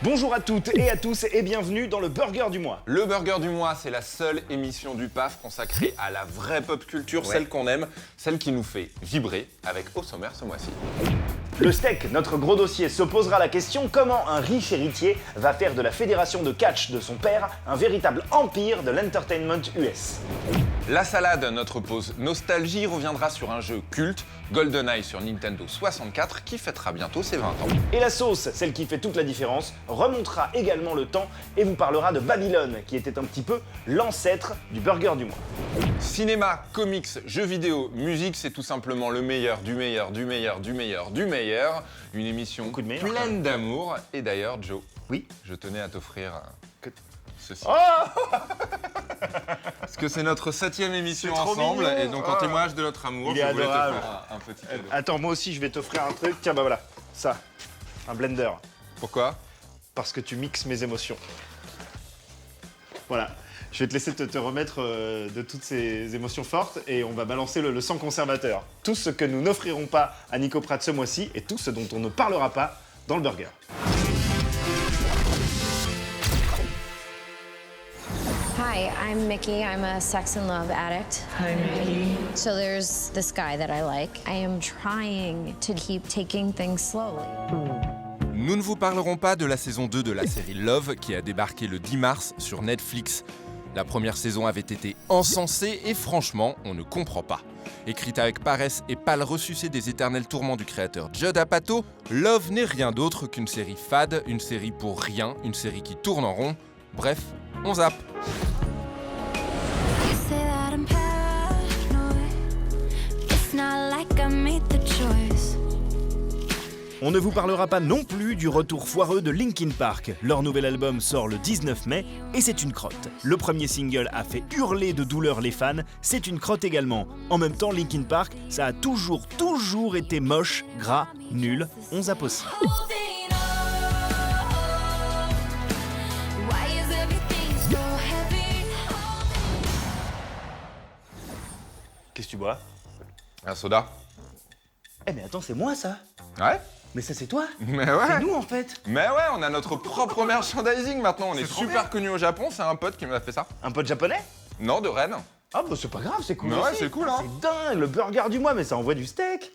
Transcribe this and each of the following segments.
Bonjour à toutes et à tous et bienvenue dans le Burger du mois. Le Burger du mois, c'est la seule émission du PAF consacrée à la vraie pop culture, celle qu'on aime, celle qui nous fait vibrer, avec au sommaire ce mois-ci. Le steak, notre gros dossier, se posera la question comment un riche héritier va faire de la fédération de catch de son père un véritable empire de l'entertainment US. La salade, notre pause nostalgie, reviendra sur un jeu culte, GoldenEye sur Nintendo 64, qui fêtera bientôt ses 20 ans. Et la sauce, celle qui fait toute la différence, remontera également le temps et vous parlera de Babylone, qui était un petit peu l'ancêtre du Burger du mois. Cinéma, comics, jeux vidéo, musique, c'est tout simplement le meilleur du meilleur, du meilleur, du meilleur, du meilleur. Une émission Beaucoup de meilleur, pleine d'amour. Et d'ailleurs, Joe, Oui. je tenais à t'offrir ceci. Oh Parce que c'est notre 7e émission C'est trop ensemble, mignon. et donc en témoignage de notre amour, Il est je voulais adorable. t'offrir un petit cadeau. Attends, moi aussi je vais t'offrir un truc. Tiens, bah voilà, ça, un blender. Pourquoi? Parce que tu mixes mes émotions. Voilà. Je vais te laisser te remettre de toutes ces émotions fortes et on va balancer le sang conservateur. Tout ce que nous n'offrirons pas à Nico Pratt ce mois-ci et tout ce dont on ne parlera pas dans le burger. Hi, I'm Mickey. I'm a sex and love addict. Hi, Mickey. So there's this guy that I like. I am trying to keep taking things slowly. Nous ne vous parlerons pas de la saison 2 de la série Love qui a débarqué le 10 mars sur Netflix. La première saison avait été encensée et franchement, on ne comprend pas. Écrite avec paresse et pâle ressucée des éternels tourments du créateur Judd Apatow, Love n'est rien d'autre qu'une série fade, une série pour rien, une série qui tourne en rond. Bref, on zappe. You say that I'm paranoid. It's not like I made the choice. On ne vous parlera pas non plus du retour foireux de Linkin Park. Leur nouvel album sort le 19 mai et c'est une crotte. Le premier single a fait hurler de douleur les fans, c'est une crotte également. En même temps, Linkin Park, ça a toujours été moche, gras, nul. On zappe aussi. Holding on. Why is everything so heavy? Qu'est-ce que tu bois? Un soda? Eh mais attends, c'est moi ça? Ouais? Mais ça c'est toi? Mais C'est ouais! nous en fait. Mais ouais, on a notre propre merchandising maintenant, on est trop super bien. connus au Japon, c'est un pote qui m'a fait ça. Un pote japonais? Non, de Rennes. Ah bah c'est pas grave, c'est cool Mais ouais, aussi. c'est cool, hein. C'est dingue, le burger du mois, mais ça envoie du steak.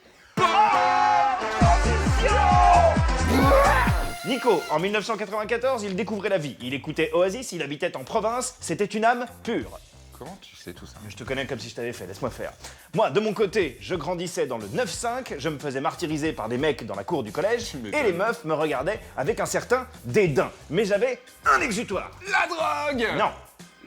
Nico, en 1994, il découvrait la vie. Il écoutait Oasis, il habitait en province, c'était une âme pure. Comment tu sais tout ça? Je te connais comme si je t'avais fait, laisse-moi faire. Moi, de mon côté, je grandissais dans le 9-5, je me faisais martyriser par des mecs dans la cour du collège, Tu m'étonnes. et les meufs me regardaient avec un certain dédain. Mais j'avais un exutoire. La drogue! Non,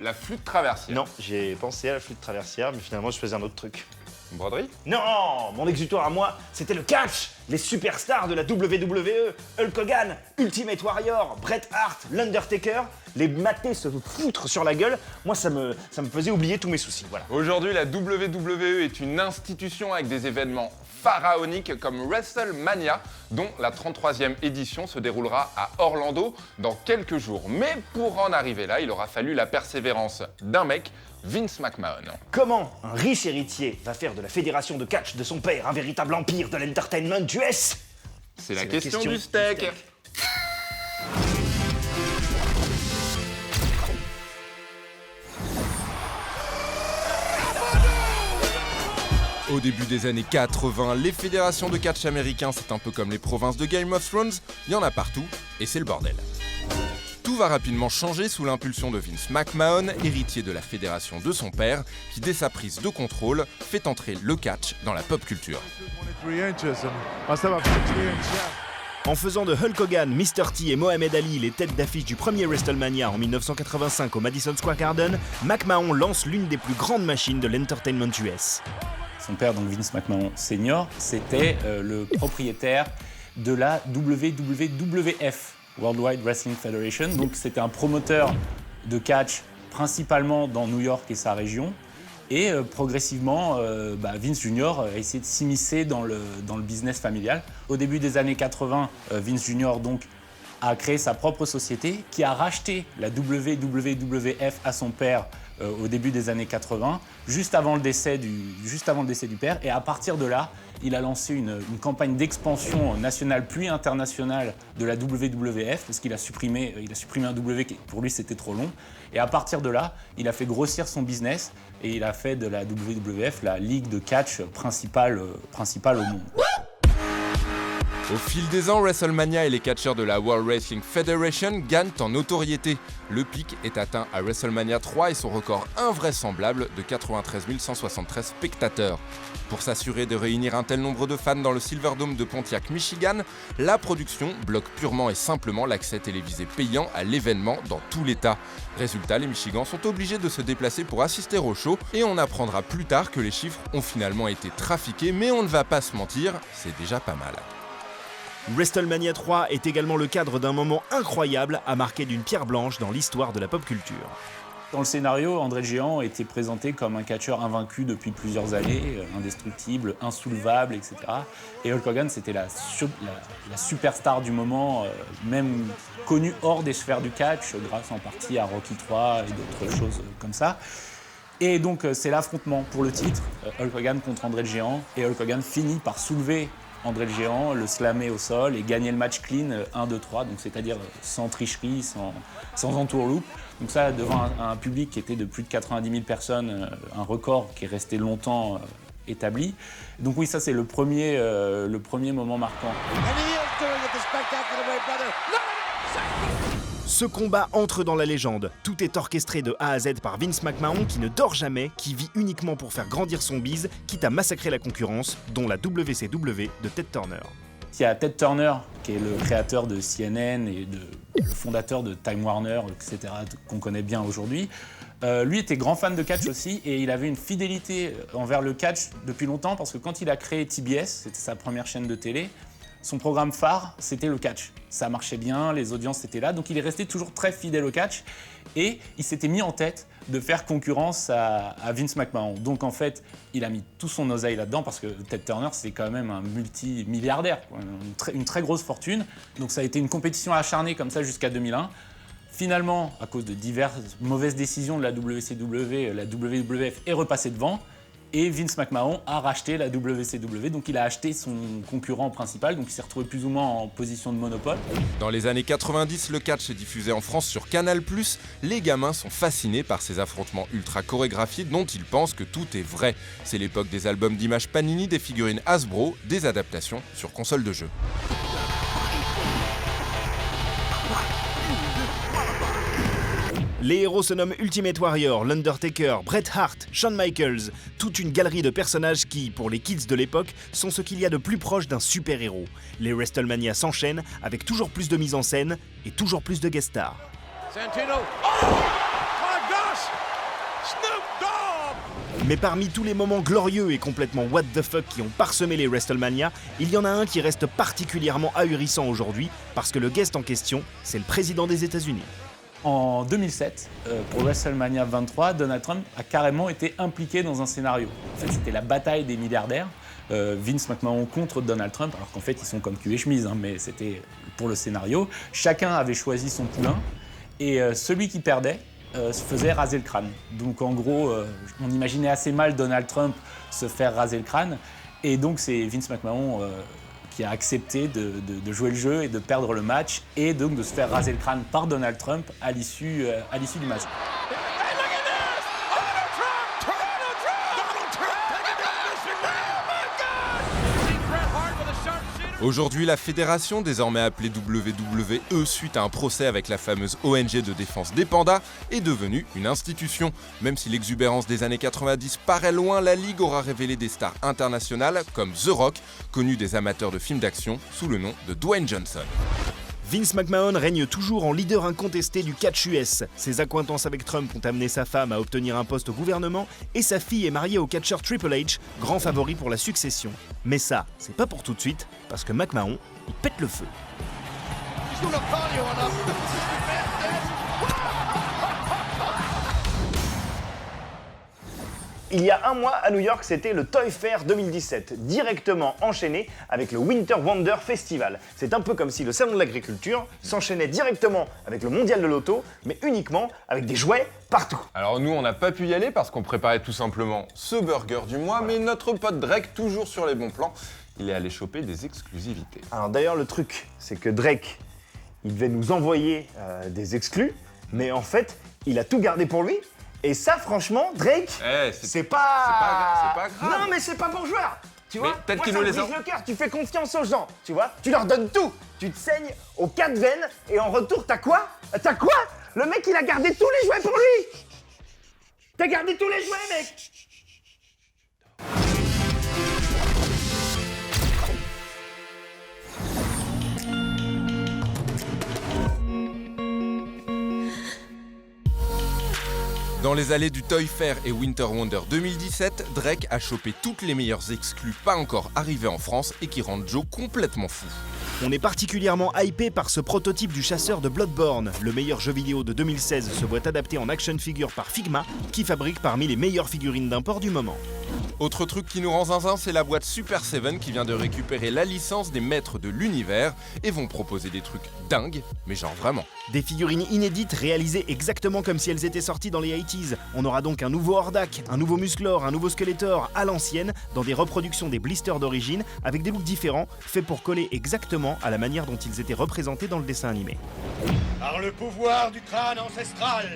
La flûte traversière. non, j'ai pensé à la flûte traversière, mais finalement je faisais un autre truc. Une broderie? Non, mon exutoire à moi, c'était le catch. Les superstars de la WWE, Hulk Hogan, Ultimate Warrior, Bret Hart, l'Undertaker, les mater se foutre sur la gueule, moi ça me faisait oublier tous mes soucis, voilà. Aujourd'hui, la WWE est une institution avec des événements pharaoniques comme WrestleMania, dont la 33e édition se déroulera à Orlando dans quelques jours. Mais pour en arriver là, il aura fallu la persévérance d'un mec, Vince McMahon. Comment un riche héritier va faire de la fédération de catch de son père un véritable empire de l'entertainment US? C'est la question du steak. Au début des années 80, les fédérations de catch américains, c'est un peu comme les provinces de Game of Thrones, il y en a partout, et c'est le bordel. Tout va rapidement changer sous l'impulsion de Vince McMahon, héritier de la fédération de son père, qui dès sa prise de contrôle, fait entrer le catch dans la pop culture. 3 inches and must have a 3-inch jab. En faisant de Hulk Hogan, Mr. T et Mohamed Ali les têtes d'affiche du premier WrestleMania en 1985 au Madison Square Garden, McMahon lance l'une des plus grandes machines de l'entertainment US. Son père, donc Vince McMahon Senior, c'était le propriétaire de la WWF, Worldwide Wrestling Federation. Donc c'était un promoteur de catch principalement dans New York et sa région. Et progressivement, Vince Jr. a essayé de s'immiscer dans le business familial. Au début des années 80, Vince Jr. donc a créé sa propre société qui a racheté la WWF à son père au début des années 80, juste avant le décès du père. Et à partir de là, il a lancé une campagne d'expansion nationale puis internationale de la WWF, parce qu'il a supprimé un W qui pour lui c'était trop long. Et à partir de là, il a fait grossir son business et il a fait de la WWF la ligue de catch principale au monde. Au fil des ans, WrestleMania et les catcheurs de la World Wrestling Federation gagnent en notoriété. Le pic est atteint à WrestleMania 3 et son record invraisemblable de 93 173 spectateurs. Pour s'assurer de réunir un tel nombre de fans dans le Silverdome de Pontiac, Michigan, la production bloque purement et simplement l'accès télévisé payant à l'événement dans tout l'État. Résultat, les Michigans sont obligés de se déplacer pour assister au show et on apprendra plus tard que les chiffres ont finalement été trafiqués, mais on ne va pas se mentir, c'est déjà pas mal. WrestleMania 3 est également le cadre d'un moment incroyable à marquer d'une pierre blanche dans l'histoire de la pop culture. Dans le scénario, André le Géant était présenté comme un catcheur invaincu depuis plusieurs années, indestructible, insoulevable, etc. Et Hulk Hogan, c'était la superstar du moment, même connue hors des sphères du catch, grâce en partie à Rocky III et d'autres choses comme ça. Et donc c'est l'affrontement pour le titre, Hulk Hogan contre André le Géant, et Hulk Hogan finit par soulever André le Géant, le slammer au sol et gagner le match clean 1-2-3, donc c'est-à-dire sans tricherie, sans entourloupe. Donc ça, devant un public qui était de plus de 90 000 personnes, un record qui est resté longtemps établi. Donc oui, ça c'est le premier moment marquant. Ce combat entre dans la légende. Tout est orchestré de A à Z par Vince McMahon qui ne dort jamais, qui vit uniquement pour faire grandir son bise, quitte à massacrer la concurrence, dont la WCW de Ted Turner. Il y a Ted Turner, qui est le créateur de CNN et le fondateur de Time Warner, etc., qu'on connaît bien aujourd'hui. Lui était grand fan de catch aussi et il avait une fidélité envers le catch depuis longtemps parce que quand il a créé TBS, c'était sa première chaîne de télé, son programme phare, c'était le catch. Ça marchait bien, les audiences étaient là, donc il est resté toujours très fidèle au catch et il s'était mis en tête de faire concurrence à Vince McMahon. Donc en fait, il a mis tout son oseille là-dedans parce que Ted Turner, c'est quand même un multimilliardaire, une très grosse fortune. Donc ça a été une compétition acharnée comme ça jusqu'à 2001. Finalement, à cause de diverses mauvaises décisions de la WCW, la WWF est repassée devant. Et Vince McMahon a racheté la WCW, donc il a acheté son concurrent principal, donc il s'est retrouvé plus ou moins en position de monopole. Dans les années 90, le catch est diffusé en France sur Canal+. Les gamins sont fascinés par ces affrontements ultra chorégraphiés dont ils pensent que tout est vrai. C'est l'époque des albums d'images Panini, des figurines Hasbro, des adaptations sur console de jeu. Les héros se nomment Ultimate Warrior, l'Undertaker, Bret Hart, Shawn Michaels, toute une galerie de personnages qui, pour les kids de l'époque, sont ce qu'il y a de plus proche d'un super-héros. Les WrestleMania s'enchaînent avec toujours plus de mise en scène et toujours plus de guest stars. Santino. Oh my gosh! Snoop Dogg! Mais parmi tous les moments glorieux et complètement what the fuck qui ont parsemé les WrestleMania, il y en a un qui reste particulièrement ahurissant aujourd'hui parce que le guest en question, c'est le président des États-Unis. En 2007, pour WrestleMania 23, Donald Trump a carrément été impliqué dans un scénario. En fait, c'était la bataille des milliardaires. Vince McMahon contre Donald Trump, alors qu'en fait, ils sont comme cul et chemise, mais c'était pour le scénario. Chacun avait choisi son poulain, et celui qui perdait se faisait raser le crâne. Donc en gros, on imaginait assez mal Donald Trump se faire raser le crâne, et donc c'est Vince McMahon qui a accepté de jouer le jeu et de perdre le match et donc de se faire raser le crâne par Donald Trump à l'issue du match. Aujourd'hui, la fédération, désormais appelée WWE suite à un procès avec la fameuse ONG de défense des pandas, est devenue une institution. Même si l'exubérance des années 90 paraît loin, la Ligue aura révélé des stars internationales comme The Rock, connu des amateurs de films d'action sous le nom de Dwayne Johnson. Vince McMahon règne toujours en leader incontesté du catch US. Ses accointances avec Trump ont amené sa femme à obtenir un poste au gouvernement et sa fille est mariée au catcheur Triple H, grand favori pour la succession. Mais ça, c'est pas pour tout de suite, parce que McMahon, il pète le feu. Il y a un mois, à New York, c'était le Toy Fair 2017, directement enchaîné avec le Winter Wonder Festival. C'est un peu comme si le Salon de l'Agriculture s'enchaînait directement avec le Mondial de l'Auto, mais uniquement avec des jouets partout. Alors nous, on n'a pas pu y aller parce qu'on préparait tout simplement ce burger du mois, mais notre pote Drake, toujours sur les bons plans, il est allé choper des exclusivités. Alors d'ailleurs, le truc, c'est que Drake, il devait nous envoyer des exclus, mais en fait, il a tout gardé pour lui. Et ça, franchement, Drake, c'est pas grave. Non, mais c'est pas pour joueur. Tu vois, peut-être qu'il nous les a. Le cœur, tu fais confiance aux gens, tu vois. Tu leur donnes tout. Tu te saignes aux 4 veines et en retour, t'as quoi? Le mec, il a gardé tous les jouets pour lui. T'as gardé tous les jouets, mec. Dans les allées du Toy Fair et Winter Wonder 2017, Drake a chopé toutes les meilleures exclus pas encore arrivées en France et qui rendent Joe complètement fou. On est particulièrement hypé par ce prototype du chasseur de Bloodborne. Le meilleur jeu vidéo de 2016 se voit adapté en action figure par Figma, qui fabrique parmi les meilleures figurines d'import du moment. Autre truc qui nous rend zinzin, c'est la boîte Super 7 qui vient de récupérer la licence des maîtres de l'univers et vont proposer des trucs dingues, mais genre vraiment. Des figurines inédites réalisées exactement comme si elles étaient sorties dans les 80s. On aura donc un nouveau Hordak, un nouveau Musclor, un nouveau Skeletor à l'ancienne, dans des reproductions des blisters d'origine, avec des looks différents, faits pour coller exactement à la manière dont ils étaient représentés dans le dessin animé. Par le pouvoir du crâne ancestral.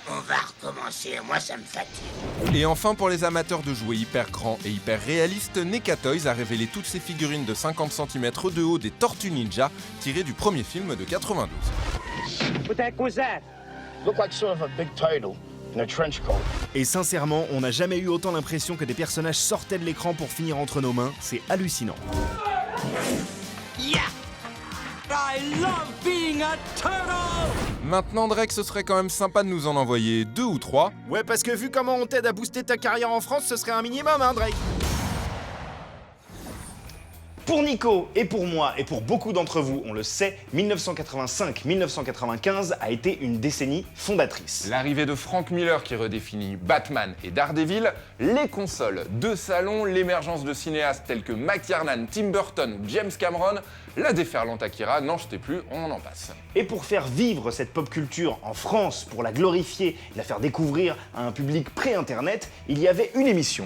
On va recommencer, moi ça me fatigue. Et enfin, pour les amateurs de jouets hyper grands et hyper réalistes, NECA Toys a révélé toutes ses figurines de 50 cm de haut des Tortues Ninja, tirées du premier film de 92. What the heck was that? Looked like sort of a big turtle in a trench coat. Et sincèrement, on n'a jamais eu autant l'impression que des personnages sortaient de l'écran pour finir entre nos mains, c'est hallucinant. Yeah! I love being a turtle! Maintenant, Drake, ce serait quand même sympa de nous en envoyer 2 ou 3. Ouais, parce que vu comment on t'aide à booster ta carrière en France, ce serait un minimum, hein, Drake. Pour Nico et pour moi et pour beaucoup d'entre vous, on le sait, 1985-1995 a été une décennie fondatrice. L'arrivée de Frank Miller qui redéfinit Batman et Daredevil, les consoles de salon, l'émergence de cinéastes tels que McTiernan, Tim Burton ou James Cameron, la déferlante Akira, n'en jetez plus, on en passe. Et pour faire vivre cette pop culture en France, pour la glorifier et la faire découvrir à un public pré-internet, il y avait une émission,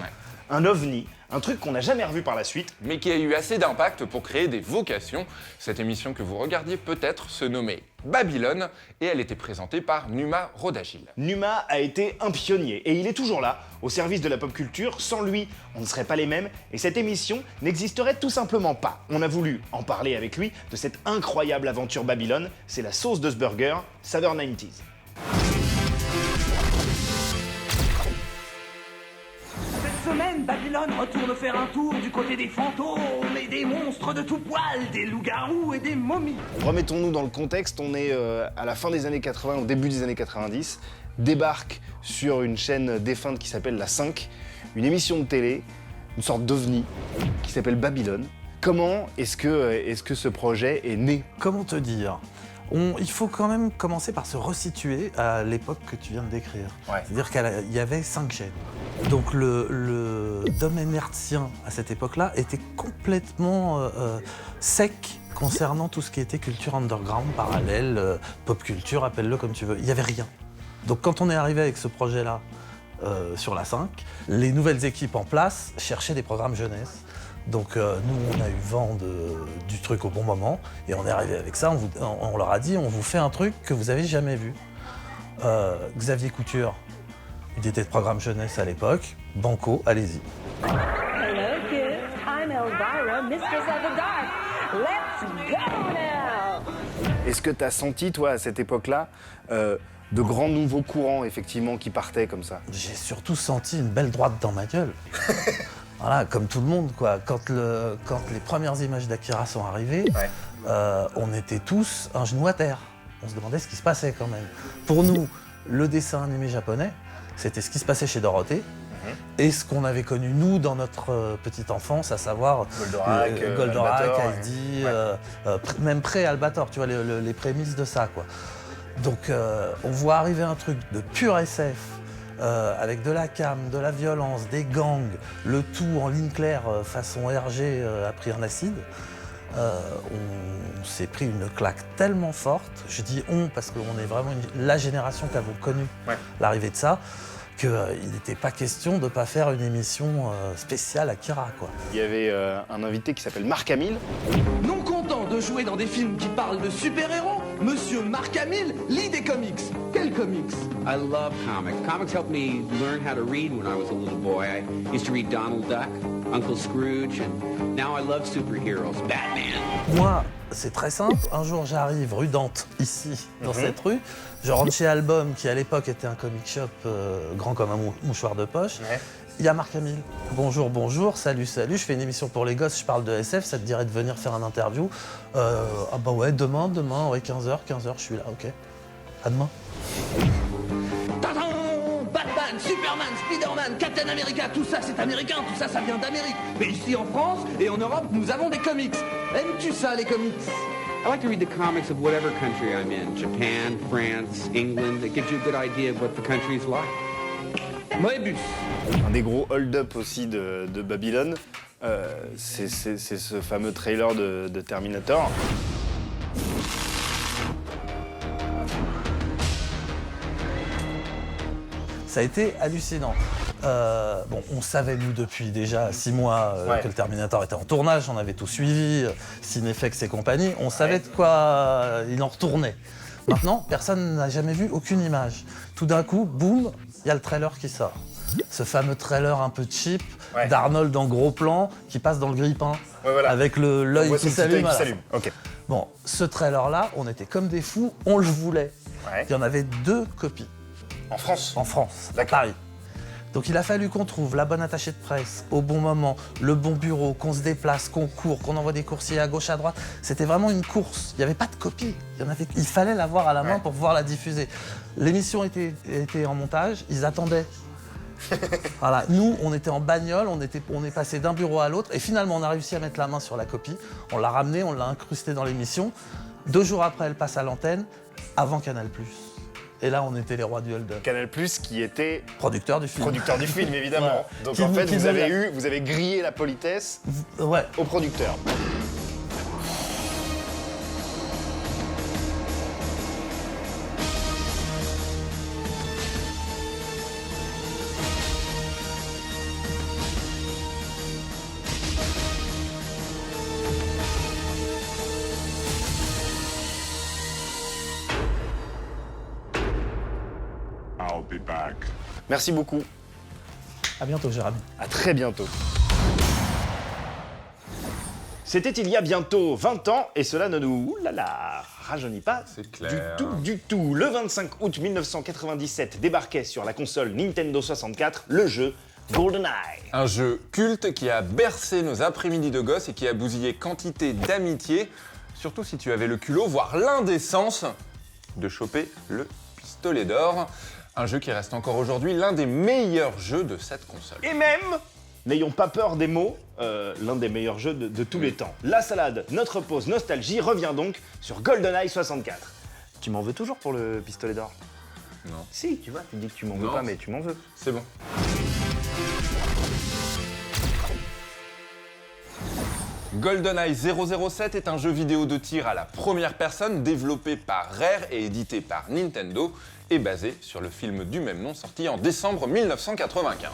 un ovni, un truc qu'on n'a jamais revu par la suite. Mais qui a eu assez d'impact pour créer des vocations. Cette émission que vous regardiez peut-être se nommait Babylone et elle était présentée par Numa Rodagil. Numa a été un pionnier et il est toujours là, au service de la pop culture. Sans lui, on ne serait pas les mêmes et cette émission n'existerait tout simplement pas. On a voulu en parler avec lui de cette incroyable aventure Babylone. C'est la sauce de ce burger, Savor 90s. Cette semaine, Babylone retourne faire un tour du côté des fantômes et des monstres de tout poil, des loups-garous et des momies. Remettons-nous dans le contexte, on est à la fin des années 80, au début des années 90, débarque sur une chaîne défunte qui s'appelle La 5, une émission de télé, une sorte d'ovni qui s'appelle Babylone. Comment est-ce que ce projet est né? Comment te dire? Il faut quand même commencer par se resituer à l'époque que tu viens de décrire. Ouais. C'est-à-dire qu'il y avait 5 chaînes. Donc le domaine hertzien à cette époque-là était complètement sec concernant tout ce qui était culture underground, parallèle, pop culture, appelle-le comme tu veux. Il n'y avait rien. Donc quand on est arrivé avec ce projet-là sur la 5, les nouvelles équipes en place cherchaient des programmes jeunesse. Donc nous, on a eu vent du truc au bon moment et on est arrivé avec ça, on leur a dit on vous fait un truc que vous avez jamais vu. Xavier Couture, il était de programme jeunesse à l'époque, Banco, allez-y. Hello kids, I'm Elvira, Mistress of the Dark. Let's go now! Est-ce que tu as senti, toi, à cette époque-là, de grands nouveaux courants, effectivement, qui partaient comme ça? J'ai surtout senti une belle droite dans ma gueule. Voilà, comme tout le monde, quoi. Quand les premières images d'Akira sont arrivées, on était tous un genou à terre. On se demandait ce qui se passait quand même. Pour nous, le dessin animé japonais, c'était ce qui se passait chez Dorothée, et ce qu'on avait connu nous dans notre petite enfance, à savoir Goldorak, Heidi, même pré-Albator, tu vois, les prémices de ça, quoi. Donc on voit arriver un truc de pur SF, avec de la cam, de la violence, des gangs, le tout en ligne claire façon RG a pris un acide. On s'est pris une claque tellement forte, je dis on parce qu'on est vraiment la génération qui a connu l'arrivée de ça, qu'il n'était pas question de ne pas faire une émission spéciale Akira, quoi. Il y avait un invité qui s'appelle Marc Hamill. Non content de jouer dans des films qui parlent de super-héros, Monsieur Marc Hamill lit des comics. Quels comics? I love comics. Comics helped me learn how to read when I was a little boy. I used to read Donald Duck, Uncle Scrooge, and now I love superheroes. Batman. Moi, c'est très simple. Un jour, j'arrive rue Dante, ici, dans cette rue. Je rentre chez Album, qui à l'époque était un comic shop grand comme un mouchoir de poche. Il y a Marc Hamill. Bonjour, bonjour, salut, salut. Je fais une émission pour les gosses, je parle de SF, ça te dirait de venir faire un interview. Ah bah ouais, demain, ouais, 15h, je suis là, ok. À demain. Tadam! Batman, Superman, Spider-Man, Captain America, tout ça c'est américain, tout ça ça vient d'Amérique. Mais ici en France et en Europe, nous avons des comics. Aimes-tu ça, les comics? I like to read the comics of whatever country I'm in. Japan, France, England. It gives you a good idea of what the country is like. Moebius. Un des gros hold-up aussi de Babylone, c'est ce fameux trailer de Terminator. Ça a été hallucinant. Bon, on savait, nous, depuis déjà 6 mois que le Terminator était en tournage, on avait tout suivi, Cinefex et compagnie, on savait de quoi il en retournait. Maintenant, personne n'a jamais vu aucune image. Tout d'un coup, boum, il y a le trailer qui sort. Ce fameux trailer un peu cheap d'Arnold en gros plan qui passe dans le grille-pain avec l'œil qui s'allume. Okay. Bon, ce trailer-là, on était comme des fous, on le voulait. Il y en avait 2 copies. En France? En France, à Paris. Donc il a fallu qu'on trouve la bonne attachée de presse, au bon moment, le bon bureau, qu'on se déplace, qu'on court, qu'on envoie des coursiers à gauche, à droite. C'était vraiment une course. Il n'y avait pas de copie. Il fallait l'avoir à la main pour pouvoir la diffuser. L'émission était en montage, ils attendaient. Voilà, nous, on était en bagnole, on est passé d'un bureau à l'autre et finalement on a réussi à mettre la main sur la copie. On l'a ramenée, on l'a incrustée dans l'émission. 2 jours après, elle passe à l'antenne, avant Canal+. Et là, on était les rois du hold-up. Canal+, qui était producteur du film. Producteur du film, évidemment. Donc en fait, vous avez grillé la politesse au producteur. I'll be back. Merci beaucoup. À bientôt, Jérémy. À très bientôt. C'était il y a bientôt 20 ans, et cela ne nous rajeunit pas du tout. Le 25 août 1997 débarquait sur la console Nintendo 64 le jeu GoldenEye. Un jeu culte qui a bercé nos après-midi de gosses et qui a bousillé quantité d'amitié, surtout si tu avais le culot, voire l'indécence, de choper le pistolet d'or. Un jeu qui reste encore aujourd'hui l'un des meilleurs jeux de cette console. Et même, n'ayons pas peur des mots, l'un des meilleurs jeux de tous les temps. La salade, notre pause nostalgie, revient donc sur GoldenEye 64. Tu m'en veux toujours pour le pistolet d'or? Non. Si, tu vois, tu dis que tu m'en veux pas, mais tu m'en veux. C'est bon. GoldenEye 007 est un jeu vidéo de tir à la première personne développé par Rare et édité par Nintendo et basé sur le film du même nom sorti en décembre 1995.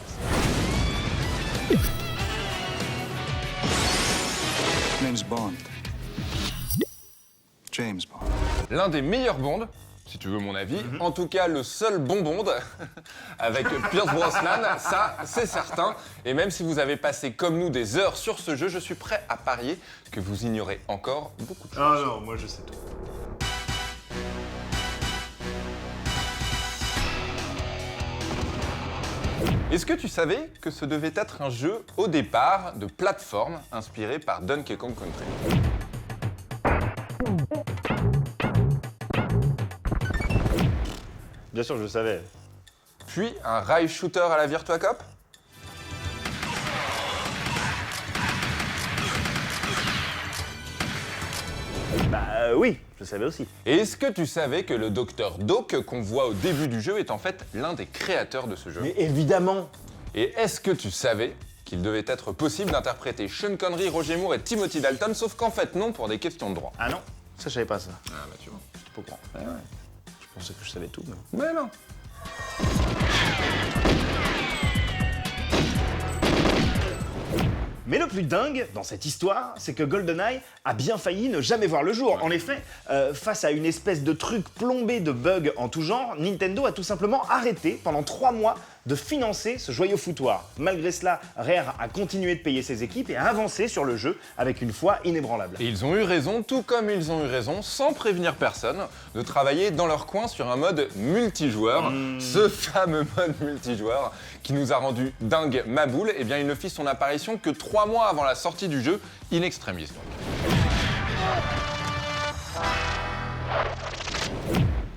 James Bond. James Bond. L'un des meilleurs Bonds, si tu veux mon avis, en tout cas le seul bon Bond avec Pierce Brosnan, ça c'est certain. Et même si vous avez passé comme nous des heures sur ce jeu, je suis prêt à parier que vous ignorez encore beaucoup de choses. Ah non, moi je sais tout. Est-ce que tu savais que ce devait être un jeu au départ de plateforme inspiré par Donkey Kong Country? Bien sûr, je le savais. Puis un rail shooter à la Virtua Cop? Oui, je savais aussi. Et est-ce que tu savais que le docteur Doak qu'on voit au début du jeu est en fait l'un des créateurs de ce jeu? Mais évidemment. Et est-ce que tu savais qu'il devait être possible d'interpréter Sean Connery, Roger Moore et Timothy Dalton, sauf qu'en fait non, pour des questions de droit? Ah non, ça je savais pas ça. Ah bah tu vois. J'étais pas au courant. Ouais. Je pensais que je savais tout, mais... Mais non. Mais le plus dingue dans cette histoire, c'est que GoldenEye a bien failli ne jamais voir le jour. En effet, face à une espèce de truc plombé de bugs en tout genre, Nintendo a tout simplement arrêté pendant 3 mois de financer ce joyeux foutoir. Malgré cela, Rare a continué de payer ses équipes et a avancé sur le jeu avec une foi inébranlable. Et ils ont eu raison, tout comme ils ont eu raison, sans prévenir personne, de travailler dans leur coin sur un mode multijoueur. Ce fameux mode multijoueur qui nous a rendu dingue ma boule, eh bien il ne fit son apparition que 3 mois avant la sortie du jeu, in extremis donc.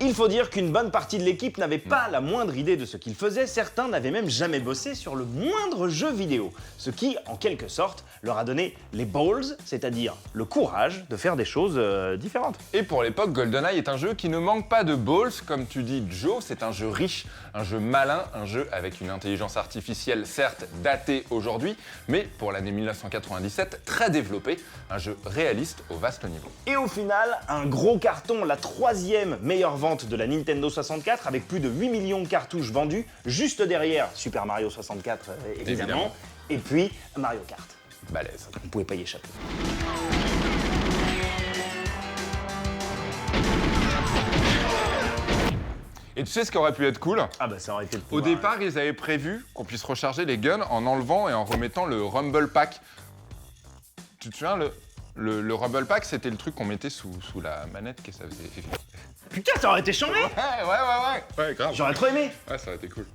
Il faut dire qu'une bonne partie de l'équipe n'avait pas la moindre idée de ce qu'ils faisaient, certains n'avaient même jamais bossé sur le moindre jeu vidéo, ce qui, en quelque sorte, leur a donné les balls, c'est-à-dire le courage de faire des choses différentes. Et pour l'époque, GoldenEye est un jeu qui ne manque pas de balls, comme tu dis Joe, c'est un jeu riche, un jeu malin, un jeu avec une intelligence artificielle certes datée aujourd'hui, mais pour l'année 1997, très développé, un jeu réaliste au vaste niveau. Et au final, un gros carton, la 3e meilleure vente de la Nintendo 64 avec plus de 8 millions de cartouches vendues, juste derrière Super Mario 64 évidemment, et puis Mario Kart. Balèze. On pouvait pas y échapper. Et tu sais ce qui aurait pu être cool? Ah bah ça aurait été le Au départ, ils avaient prévu qu'on puisse recharger les guns en enlevant et en remettant le Rumble Pack. Tu te souviens, le Rumble Pack, c'était le truc qu'on mettait sous la manette que ça faisait. Putain, ça aurait été chambé! Ouais, grave. J'aurais trop aimé! Ouais, ça aurait été cool.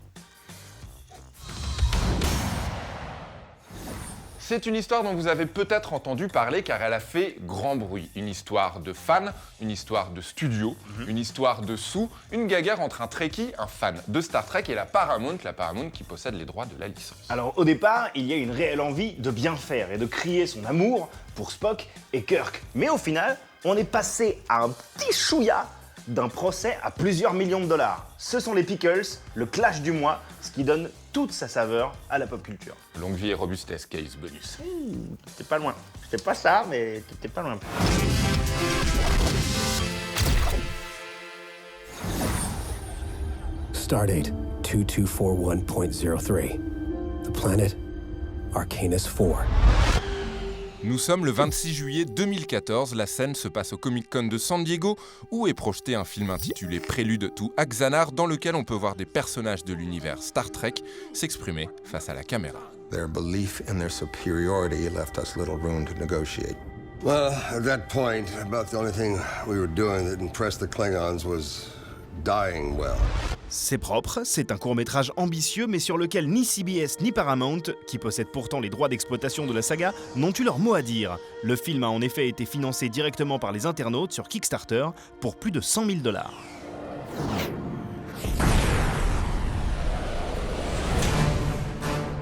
C'est une histoire dont vous avez peut-être entendu parler car elle a fait grand bruit. Une histoire de fans, une histoire de studio, une histoire de sous, une guéguerre entre un Trekkie, un fan de Star Trek et la Paramount qui possède les droits de la licence. Alors au départ, il y a une réelle envie de bien faire et de crier son amour pour Spock et Kirk. Mais au final, on est passé à un petit chouïa d'un procès à plusieurs millions de dollars. Ce sont les pickles, le clash du mois, ce qui donne toute sa saveur à la pop culture. Longue vie et robustesse, case bonus. T'étais pas loin. C'était pas ça, mais t'étais pas loin. Stardate 2241.03. The planet Arcanus 4. Nous sommes le 26 juillet 2014, la scène se passe au Comic-Con de San Diego où est projeté un film intitulé Prélude to Axanar dans lequel on peut voir des personnages de l'univers Star Trek s'exprimer face à la caméra. Their belief in their superiority left us little room to negotiate. Well, at that point, about the only thing we were doing that impressed the Klingons was dying well. C'est propre, c'est un court-métrage ambitieux mais sur lequel ni CBS ni Paramount, qui possèdent pourtant les droits d'exploitation de la saga, n'ont eu leur mot à dire. Le film a en effet été financé directement par les internautes sur Kickstarter pour plus de 100 000 $.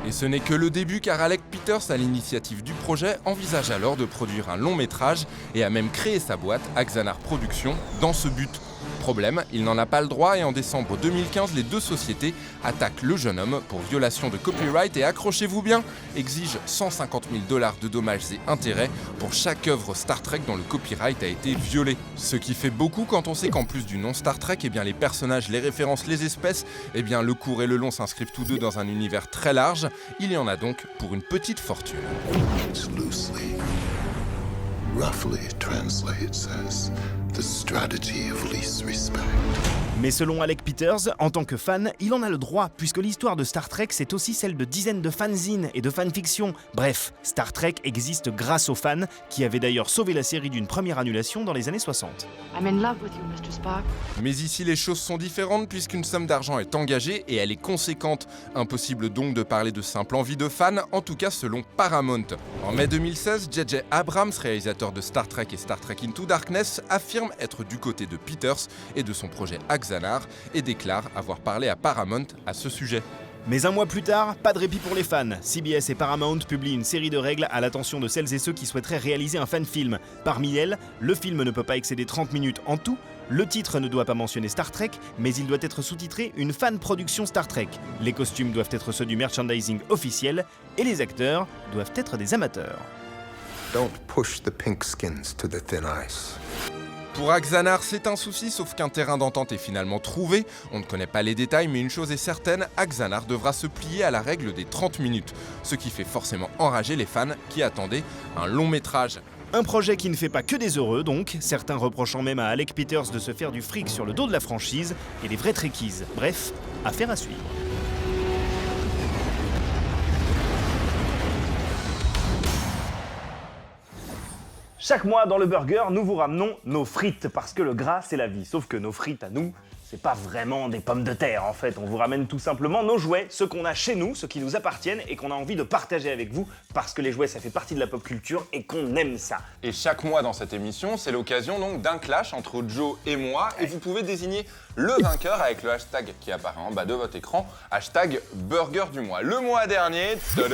Et ce n'est que le début car Alec Peters, à l'initiative du projet, envisage alors de produire un long métrage et a même créé sa boîte, Axanar Productions, dans ce but. Problème, il n'en a pas le droit et en décembre 2015, les deux sociétés attaquent le jeune homme pour violation de copyright et, accrochez-vous bien, exigent 150 000 $ de dommages et intérêts pour chaque œuvre Star Trek dont le copyright a été violé. Ce qui fait beaucoup quand on sait qu'en plus du nom Star Trek, eh bien les personnages, les références, les espèces, eh bien le court et le long s'inscrivent tous deux dans un univers très large. Il y en a donc pour une petite fortune. Roughly translates as the strategy of least respect. Mais selon Alec Peters, en tant que fan, il en a le droit, puisque l'histoire de Star Trek, c'est aussi celle de dizaines de fanzines et de fanfictions. Bref, Star Trek existe grâce aux fans, qui avaient d'ailleurs sauvé la série d'une première annulation dans les années 60. I'm in love with you, Mr. Spock. Mais ici, les choses sont différentes puisqu'une somme d'argent est engagée et elle est conséquente. Impossible donc de parler de simple envie de fan, en tout cas selon Paramount. En mai 2016, J.J. Abrams, réalisateur de Star Trek et Star Trek Into Darkness, affirme être du côté de Peters et de son projet Axanar et déclare avoir parlé à Paramount à ce sujet. Mais un mois plus tard, pas de répit pour les fans. CBS et Paramount publient une série de règles à l'attention de celles et ceux qui souhaiteraient réaliser un fan-film. Parmi elles, le film ne peut pas excéder 30 minutes en tout, le titre ne doit pas mentionner Star Trek, mais il doit être sous-titré une fan-production Star Trek. Les costumes doivent être ceux du merchandising officiel, et les acteurs doivent être des amateurs. Don't push the pink skins to the thin ice. Pour Axanar, c'est un souci, sauf qu'un terrain d'entente est finalement trouvé. On ne connaît pas les détails, mais une chose est certaine, Axanar devra se plier à la règle des 30 minutes, ce qui fait forcément enrager les fans qui attendaient un long métrage. Un projet qui ne fait pas que des heureux donc, certains reprochant même à Alec Peters de se faire du fric sur le dos de la franchise et les vrais Trekkies. Bref, affaire à suivre. Chaque mois dans le burger, nous vous ramenons nos frites parce que le gras c'est la vie. Sauf que nos frites à nous, c'est pas vraiment des pommes de terre en fait. On vous ramène tout simplement nos jouets, ceux qu'on a chez nous, ceux qui nous appartiennent et qu'on a envie de partager avec vous parce que les jouets ça fait partie de la pop culture et qu'on aime ça. Et chaque mois dans cette émission, c'est l'occasion donc d'un clash entre Joe et moi et vous pouvez désigner le vainqueur avec le hashtag qui apparaît en bas de votre écran, hashtag burger du mois. Le mois dernier, c'est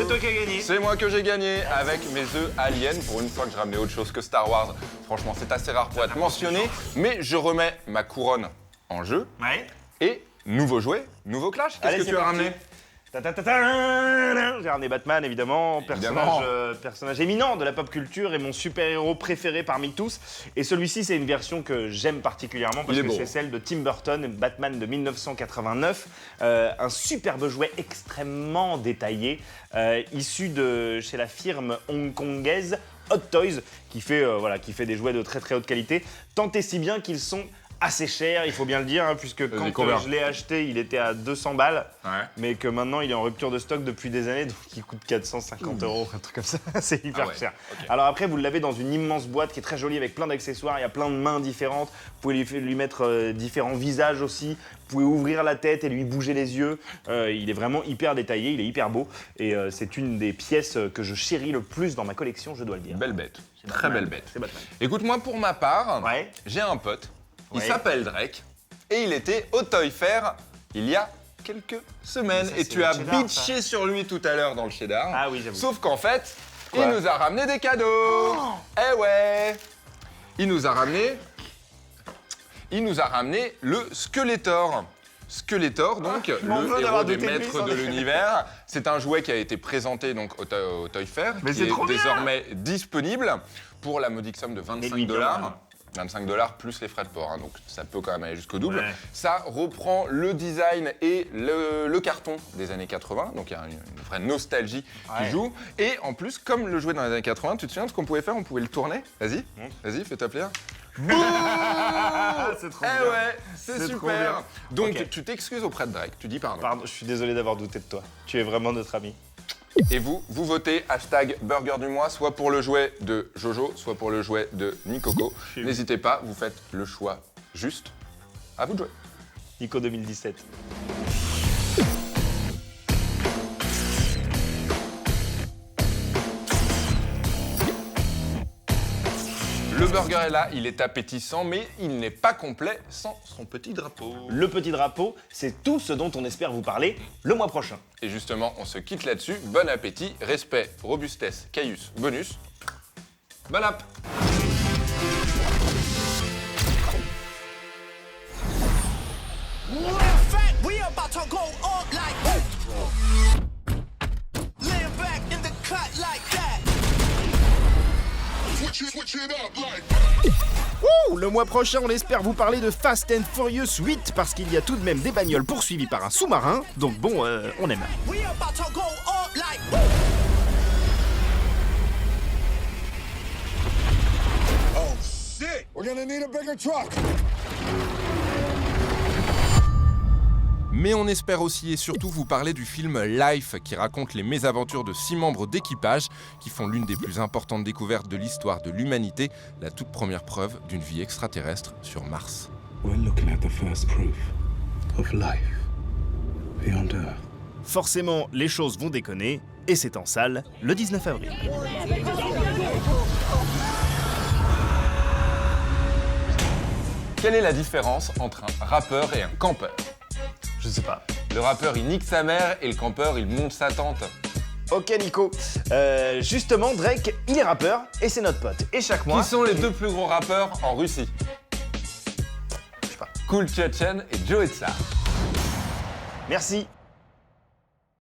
toi qui as gagné. C'est moi que j'ai gagné avec mes œufs aliens. Pour une fois que je ramenais autre chose que Star Wars, franchement c'est assez rare pour être mentionné, mais je remets ma couronne en jeu. Ouais. Et nouveau jouet, nouveau clash. Qu'est-ce que tu as ramené ? J'ai ramené Batman évidemment, personnage éminent de la pop culture et mon super-héros préféré parmi tous. Et celui-ci c'est une version que j'aime particulièrement parce que c'est celle de Tim Burton, Batman de 1989. Un superbe jouet extrêmement détaillé, issu de chez la firme hongkongaise Hot Toys, qui fait des jouets de très très haute qualité, tant et si bien qu'ils sont assez cher, il faut bien le dire, hein, puisque quand je l'ai acheté, il était à 200 balles, mais que maintenant il est en rupture de stock depuis des années, donc il coûte 450 €, un truc comme ça, c'est hyper cher. Okay. Alors après, vous l'avez dans une immense boîte qui est très jolie avec plein d'accessoires, il y a plein de mains différentes, vous pouvez lui mettre différents visages aussi, vous pouvez ouvrir la tête et lui bouger les yeux, il est vraiment hyper détaillé, il est hyper beau, et c'est une des pièces que je chéris le plus dans ma collection, je dois le dire. Belle bête, très belle bête. C'est Batman. Écoute-moi, pour ma part, j'ai un pote. Il s'appelle Drake et il était au Toy Fair il y a quelques semaines. Et tu as bitché sur lui tout à l'heure dans le cheddar. Ah oui, j'avoue. Sauf qu'en fait, il nous a ramené des cadeaux. Eh ouais. Il nous a ramené le Skeletor. Skeletor, donc le héros des maîtres de l'univers. C'est un jouet qui a été présenté donc au Toy Fair, qui est désormais disponible pour la modique somme de $25. 25 $ plus les frais de port, hein, donc ça peut quand même aller jusqu'au double. Ouais. Ça reprend le design et le carton des années 80, donc il y a une vraie nostalgie qui joue. Et en plus, comme le jouet dans les années 80, tu te souviens de ce qu'on pouvait faire? On pouvait le tourner. Vas-y, vas-y, fais-toi plaisir. Bouh. C'est trop bien. Ouais, c'est super. Donc tu t'excuses auprès de Drake, tu dis pardon. Pardon, je suis désolé d'avoir douté de toi. Tu es vraiment notre ami. Et vous votez hashtag burger du mois, soit pour le jouet de Jojo, soit pour le jouet de Nikoko. N'hésitez pas, vous faites le choix juste. À vous de jouer. Nico 2017. Le burger est là, il est appétissant, mais il n'est pas complet sans son petit drapeau. Le petit drapeau, c'est tout ce dont on espère vous parler le mois prochain. Et justement, on se quitte là-dessus. Bon appétit, respect, robustesse, caius, bonus. Bon app! Le mois prochain, on espère vous parler de Fast and Furious 8 parce qu'il y a tout de même des bagnoles poursuivies par un sous-marin, donc bon, on aime. Oh shit! We're gonna need a bigger truck. Mais on espère aussi et surtout vous parler du film Life, qui raconte les mésaventures de 6 membres d'équipage qui font l'une des plus importantes découvertes de l'histoire de l'humanité, la toute première preuve d'une vie extraterrestre sur Mars. We're looking at the first proof of life beyond Earth. Forcément, les choses vont déconner, et c'est en salle le 19 avril. Quelle est la différence entre un rappeur et un campeur? Je sais pas. Le rappeur, il nique sa mère et le campeur, il monte sa tante. Ok Nico, justement Drake, il est rappeur et c'est notre pote. Et chaque mois... Qui sont les 2 plus gros rappeurs en Russie? Je sais pas. Kool Tchétchène et Joe Tsar. Merci.